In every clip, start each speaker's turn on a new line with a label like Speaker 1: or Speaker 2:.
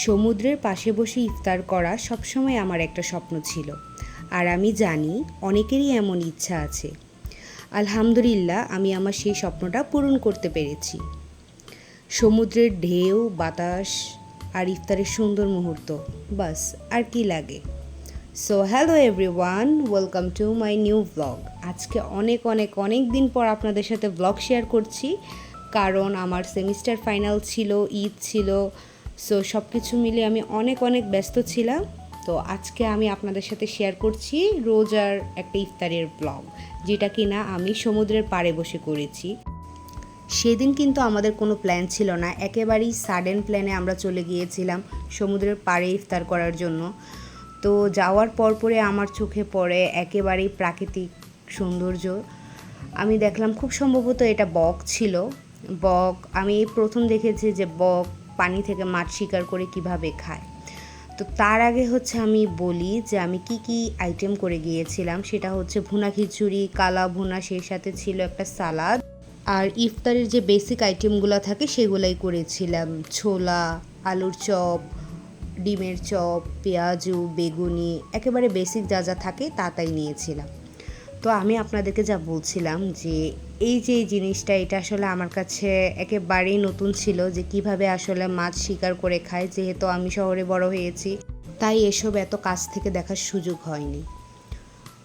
Speaker 1: সমুদ্রের পাশে বসে ইফতার করা সবসময় আমার একটা স্বপ্ন ছিল, আর আমি জানি অনেকেরই এমন ইচ্ছা আছে। আলহামদুলিল্লাহ, আমি আমার সেই স্বপ্নটা পূরণ করতে পেরেছি। সমুদ্রের ঢেউ, বাতাস আর ইফতারের সুন্দর মুহূর্ত, বাস আর কি লাগে। So hello everyone, welcome to my new blog. আজকে অনেক অনেক অনেক দিন পর আপনাদের সাথে ব্লগ শেয়ার করছি, কারণ আমার সেমিস্টার ফাইনাল ছিল, ঈদ ছিল। সো সব কিছু মিলে আমি অনেক অনেক ব্যস্ত ছিলাম। তো আজকে আমি আপনাদের সাথে শেয়ার করছি রোজার একটা ইফতারের ব্লগ, যেটা কিনা আমি সমুদ্রের পাড়ে বসে করেছি। সেদিন কিন্তু আমাদের কোনো প্ল্যান ছিল না, একেবারেই সাডেন প্ল্যানে আমরা চলে গিয়েছিলাম সমুদ্রের পাড়ে ইফতার করার জন্য। তো যাওয়ার পরে আমার চোখে পড়ে একেবারেই প্রাকৃতিক সৌন্দর্য। আমি দেখলাম খুব সম্ভবত এটা বক ছিল। বক আমি প্রথম দেখেছি যে বক পানি থেকে মাছ শিকার করে কিভাবে খায়। তো তার আগে আমি বলি যে আমি কি আইটেম করে গিয়েছিলাম। সেটা হচ্ছে ভুনা খিচুড়ি, কালা ভুনা, সেই সাথে ছিল একটা সালাদ, আর ইফতারের যে বেসিক আইটেমগুলো থাকে সেগুলাই করেছিলাম। ছোলা, আলুর চপ, ডিমের চপ, পেঁয়াজু, বেগুনি, একেবারে বেসিক যা যা থাকে তাই নিয়েছিলাম। তো আমি আপনাদেরকে যা বলছিলাম যে এই জিনিসটা, এটা আসলে আমার কাছে একেবারেই নতুন ছিল, যে কিভাবে আসলে মাছ শিকার করে খায়। যেহেতু আমি শহরে বড় হয়েছি, তাই এসব এত কাছ থেকে দেখার সুযোগ হয়নি।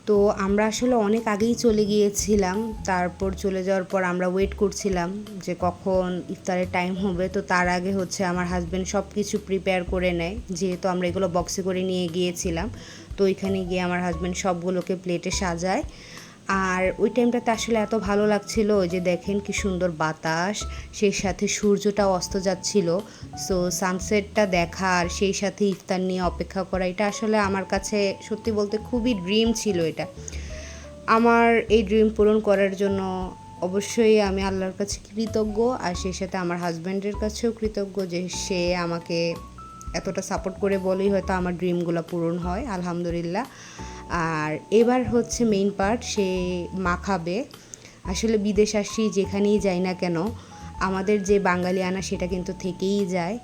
Speaker 1: তো আমরা আসলে অনেক আগেই চলে গিয়েছিলাম। তারপর চলে যাওয়ার পর আমরা ওয়েট করছিলাম যে কখন ইফতারের টাইম হবে। তো তার আগে আমার হাজব্যান্ড সব কিছু প্রিপেয়ার করে নেয়, যেহেতু আমরা এগুলো বক্সে করে নিয়ে গিয়েছিলাম। তো ওইখানে গিয়ে আমার হাজব্যান্ড সবগুলোকে প্লেটে সাজায়। আর ওই টাইমটাতে আসলে এত ভালো লাগছিল, ওই যে দেখেন কি সুন্দর বাতাস, সেই সাথে সূর্যটাও অস্ত যাচ্ছিল। সো সানসেটটা দেখা আর সেই সাথে ইফতার নিয়ে অপেক্ষা করা, এটা আসলে আমার কাছে সত্যি বলতে খুবই ড্রিম ছিল। এটা আমার এই ড্রিম পূরণ করার জন্য অবশ্যই আমি আল্লাহর কাছে কৃতজ্ঞ, আর সেই সাথে আমার হাজব্যান্ডের কাছেও কৃতজ্ঞ যে সে আমাকে এতটা সাপোর্ট করে বলেই হয়তো আমার ড্রিমগুলো পূরণ হয়, আলহামদুলিল্লাহ। আর এবার মেইন পার্ট, সে মাখাবে। আসলে বিদেশ আসি, যেখানেই যাই না কেন, আমাদের যে বাঙালিয়ানা সেটা কিন্তু থেকেই যায়।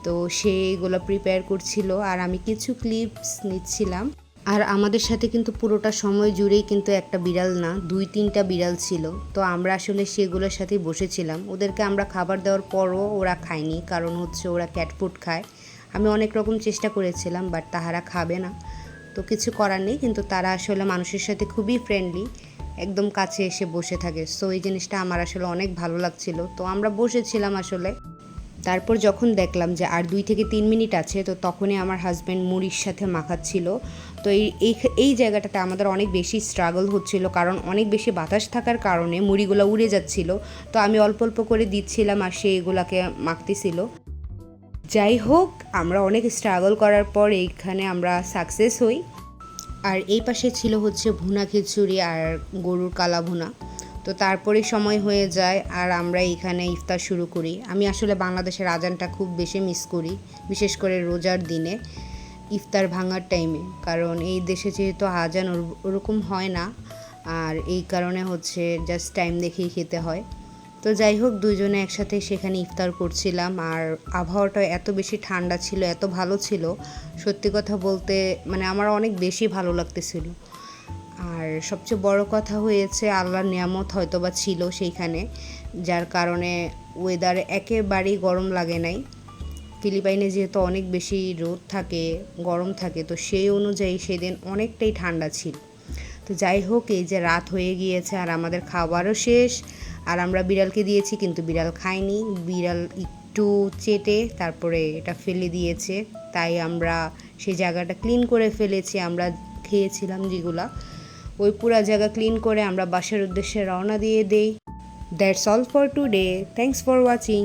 Speaker 1: তো সে এগুলো প্রিপেয়ার করছিল, আর আমি কিছু ক্লিপস নিচ্ছিলাম। আর আমাদের সাথে কিন্তু পুরোটা সময় জুড়েই কিন্তু একটা বিড়াল না, 2-3টা বিড়াল ছিল। তো আমরা আসলে সেগুলোর সাথেই বসেছিলাম। ওদেরকে আমরা খাবার দেওয়ার পরও ওরা খায়নি, কারণ ওরা ক্যাট ফুড খায়। আমি অনেক রকম চেষ্টা করেছিলাম, বাট তাহারা খাবে না। তো কিছু করার নেই, কিন্তু তারা আসলে মানুষের সাথে খুবই ফ্রেন্ডলি, একদম কাছে এসে বসে থাকে। সো এই জিনিসটা আমার আসলে অনেক ভালো লাগছিল। তো আমরা বসেছিলাম আসলে। তারপর যখন দেখলাম যে আর 2 থেকে 3 মিনিট আছে, তো তখনই আমার হাজব্যান্ড মুড়ির সাথে মাখাচ্ছিল। তো এই জায়গাটাতে আমাদের অনেক বেশি স্ট্রাগল হচ্ছিল, কারণ অনেক বেশি বাতাস থাকার কারণে মুড়িগুলো উড়ে যাচ্ছিল। তো আমি অল্প অল্প করে দিচ্ছিলাম, আর সে এগুলাকে মাখতেছিল। যাই হোক, আমরা অনেক স্ট্রাগল করার পর এইখানে আমরা সাকসেস হই। আর এই পাশে ছিল ভুনা খিচুড়ি আর গরুর কালা ভুনা। তো তারপরে সময় হয়ে যায়, আর আমরা এখানে ইফতার শুরু করি। আমি আসলে বাংলাদেশের আজানটা খুব বেশি মিস করি, বিশেষ করে রোজার দিনে ইফতার ভাঙার টাইমে, কারণ এই দেশে যেহেতু আজান ওরকম হয় না, আর এই কারণে জাস্ট টাইম দেখেই খেতে হয়। তো যাই হোক, দুইজনে একসাথে সেখানে ইফতার করছিলাম। আর আবহাওয়াটা এত বেশি ঠান্ডা ছিল, এত ভালো ছিল, সত্যি কথা বলতে আমার অনেক বেশি ভালো লাগতেছিল। আর সবচেয়ে বড় কথা আল্লাহর নিয়ামত হয়তোবা ছিল সেইখানে, যার কারণে ওয়েদার একেবারেই গরম লাগে নাই। ফিলিপাইনে যেহেতু অনেক বেশি রোদ থাকে, গরম থাকে, তো সেই অনুযায়ী সেদিন অনেকটাই ঠান্ডা ছিল। তো যাই হোক, এই যে রাত হয়ে গিয়েছে আর আমাদের খাবারও শেষ। আর আমরা বিড়ালকে দিয়েছি, কিন্তু বিড়াল খায়নি। বিড়াল একটু চেটে তারপরে এটা ফেলে দিয়েছে, তাই আমরা সেই জায়গাটা ক্লিন করে ফেলেছি। আমরা খেয়েছিলাম যেগুলা, ওই পুরা জায়গা ক্লিন করে আমরা বাসার উদ্দেশ্যে রওনা দিয়ে দেই। That's all for today. Thanks for watching.